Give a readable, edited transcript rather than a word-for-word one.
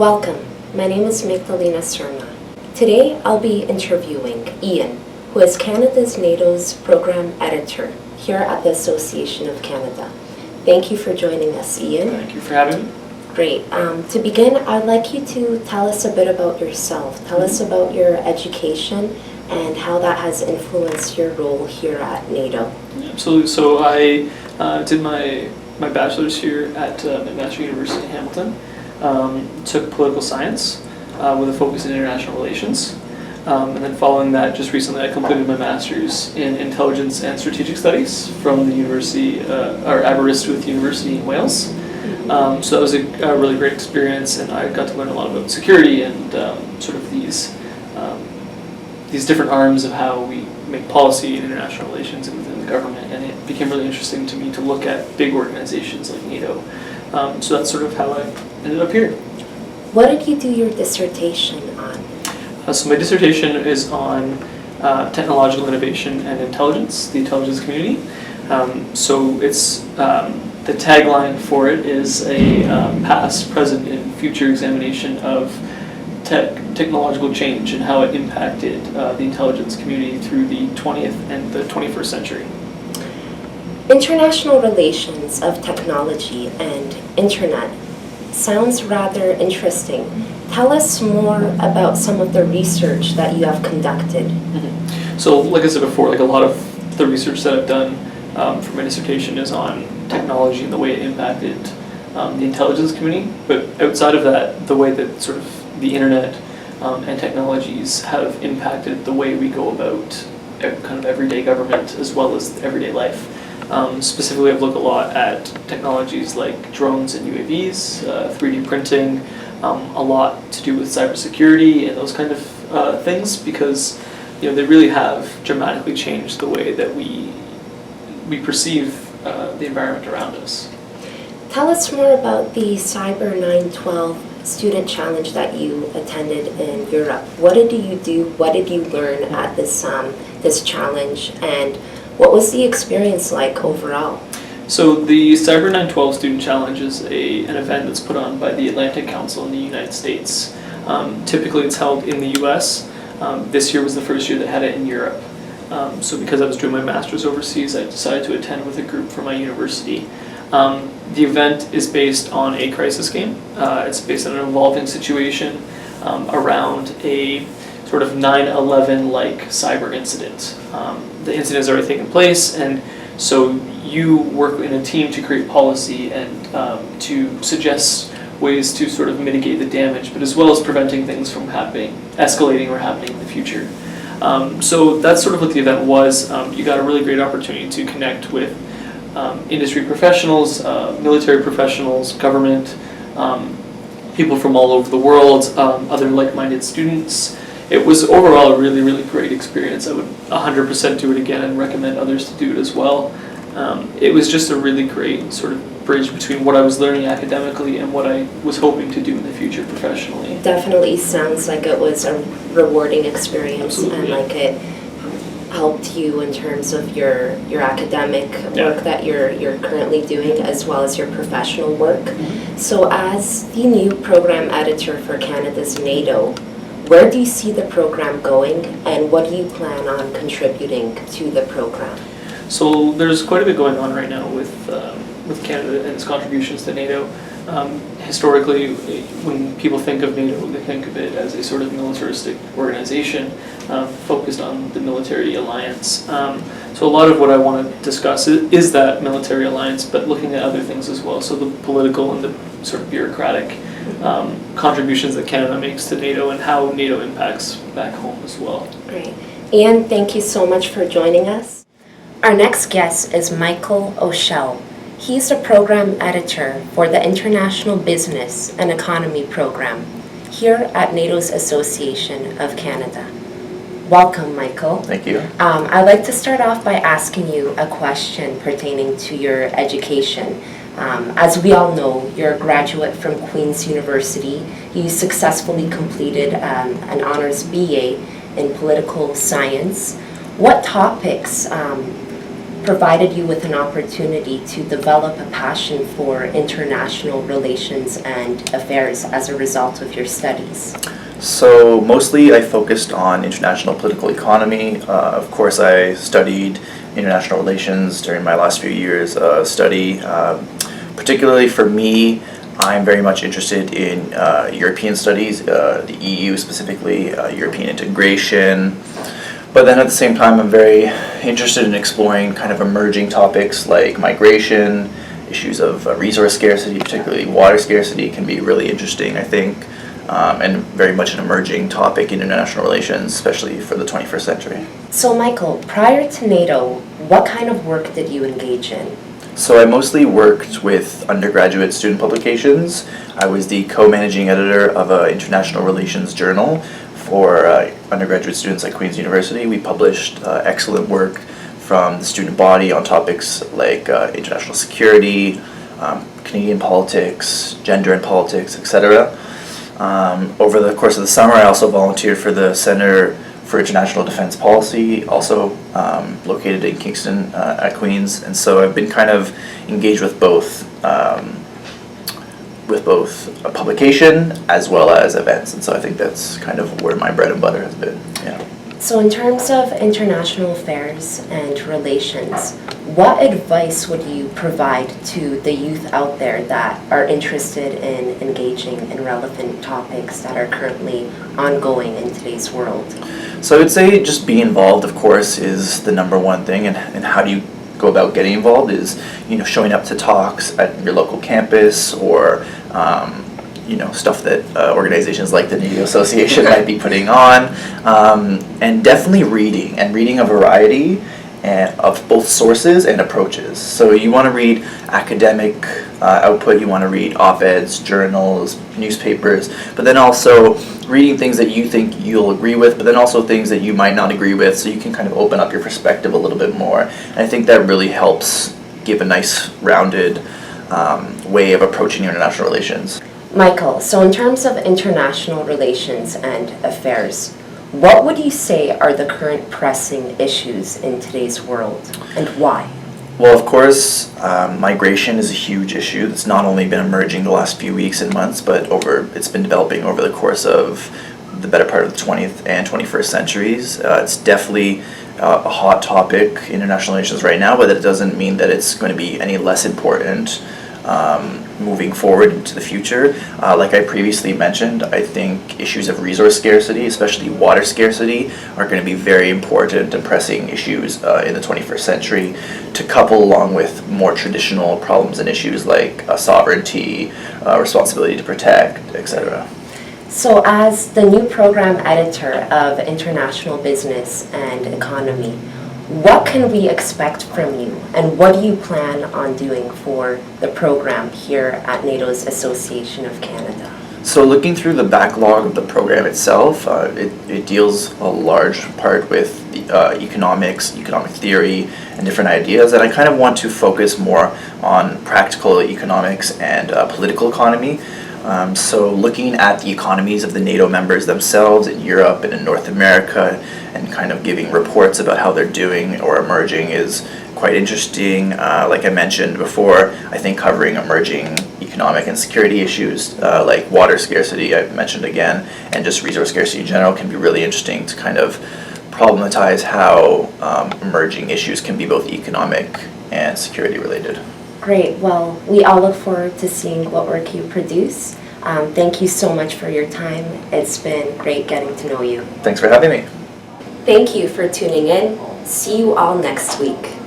Welcome, my name is Magdalena Serna. Today I'll be interviewing Ian, who is Canada's NATO's program editor here at the Association of Canada. Thank you for joining us, Ian. Thank you for having me. Great. To begin, I'd like you to tell us a bit about yourself. Tell us about your education and how that has influenced your role here at NATO. Absolutely. So I did my bachelor's here at McMaster University in Hamilton. Took political science with a focus in international relations. And then following that, just recently I completed my master's in intelligence and strategic studies from the University, or Aberystwyth University in Wales. So that was a really great experience, and I got to learn a lot about security and sort of these different arms of how we make policy in international relations and within the government. And it became really interesting to me to look at big organizations like NATO. So that's sort of how I ended up here. What did you do your dissertation on? So my dissertation is on technological innovation and intelligence, the intelligence community. So it's the tagline for it is a past, present, and future examination of technological change and how it impacted the intelligence community through the 20th and the 21st century. International relations of technology and internet sounds rather interesting. Tell us more about some of the research that you have conducted. Mm-hmm. So like I said before, like a lot of the research that I've done for my dissertation is on technology and the way it impacted the intelligence community. But outside of that, the way that sort of the internet and technologies have impacted the way we go about kind of everyday government as well as everyday life. Specifically, I've looked a lot at technologies like drones and UAVs, 3D printing, a lot to do with cybersecurity and those kind of things, because they really have dramatically changed the way that we perceive the environment around us. Tell us more about the Cyber 912 student challenge that you attended in Europe. What did you do? What did you learn at this challenge, and what was the experience like overall? So the Cyber 912 Student Challenge is an event that's put on by the Atlantic Council in the United States. Typically it's held in the US. This year was the first year that had it in Europe. So because I was doing my master's overseas, I decided to attend with a group from my university. The event is based on a crisis game. It's based on an evolving situation around a sort of 9/11-like cyber incident. The incident has already taken place, and so you work in a team to create policy and to suggest ways to sort of mitigate the damage, but as well as preventing things from escalating or happening in the future. So that's sort of what the event was. You got a really great opportunity to connect with industry professionals, military professionals, government, people from all over the world, other like-minded students. It was overall a really, really great experience. I would 100% do it again and recommend others to do it as well. It was just a really great sort of bridge between what I was learning academically and what I was hoping to do in the future professionally. Definitely sounds like it was a rewarding experience. Absolutely. And like it helped you in terms of your academic work that you're currently doing, as well as your professional work. Mm-hmm. So as the new program editor for Canada's NATO, where do you see the program going, and what do you plan on contributing to the program? So there's quite a bit going on right now with Canada and its contributions to NATO. Historically, when people think of NATO, they think of it as a sort of militaristic organization focused on the military alliance. So a lot of what I want to discuss is that military alliance, but looking at other things as well. So the political and the sort of bureaucratic contributions that Canada makes to NATO and how NATO impacts back home as well. Great. Ian, thank you so much for joining us. Our next guest is Michael Oshell. He's the program editor for the International Business and Economy program here at NATO's Association of Canada. Welcome, Michael. Thank you. I'd like to start off by asking you a question pertaining to your education. As we all know, you're a graduate from Queen's University. You successfully completed an honors BA in political science. What topics provided you with an opportunity to develop a passion for international relations and affairs as a result of your studies? So mostly I focused on international political economy. Of course, I studied international relations during my last few years of study. Particularly for me, I'm very much interested in European studies, the EU specifically, European integration. But then at the same time, I'm very interested in exploring kind of emerging topics like migration, issues of resource scarcity, particularly water scarcity, can be really interesting, I think. And very much an emerging topic in international relations, especially for the 21st century. So Michael, prior to NATO, what kind of work did you engage in? So I mostly worked with undergraduate student publications. I was the co-managing editor of an international relations journal for undergraduate students at Queen's University. We published excellent work from the student body on topics like international security, Canadian politics, gender and politics, etc. Over the course of the summer, I also volunteered for the Center for International Defense Policy, also located in Kingston at Queen's, and so I've been kind of engaged with both a publication as well as events, and so I think that's kind of where my bread and butter has been. Yeah. So in terms of international affairs and relations, what advice would you provide to the youth out there that are interested in engaging in relevant topics that are currently ongoing in today's world? So I would say just be involved, of course, is the number one thing, and how do you go about getting involved is, showing up to talks at your local campus or stuff that organizations like the NATO Association might be putting on, and definitely reading a variety of both sources and approaches. So you want to read academic output, you want to read op-eds, journals, newspapers, but then also reading things that you think you'll agree with, but then also things that you might not agree with, so you can kind of open up your perspective a little bit more. And I think that really helps give a nice rounded way of approaching international relations. Michael, so in terms of international relations and affairs, what would you say are the current pressing issues in today's world, and why? Well, of course, migration is a huge issue that's not only been emerging the last few weeks and months, but it's been developing over the course of the better part of the 20th and 21st centuries. It's definitely a hot topic in international relations right now, but it doesn't mean that it's going to be any less important moving forward into the future. Like I previously mentioned, I think issues of resource scarcity, especially water scarcity, are going to be very important and pressing issues in the 21st century, to couple along with more traditional problems and issues like sovereignty, responsibility to protect, etc. So as the new program editor of International Business and Economy, what can we expect from you, and what do you plan on doing for the program here at NATO's Association of Canada? So looking through the backlog of the program itself, it deals a large part with the economic theory, and different ideas, and I kind of want to focus more on practical economics and political economy. So looking at the economies of the NATO members themselves in Europe and in North America, and kind of giving reports about how they're doing or emerging is quite interesting. Like I mentioned before, I think covering emerging economic and security issues like water scarcity, I mentioned again, and just resource scarcity in general can be really interesting to kind of problematize how emerging issues can be both economic and security related. Great. Well, we all look forward to seeing what work you produce. Thank you so much for your time. It's been great getting to know you. Thanks for having me. Thank you for tuning in. See you all next week.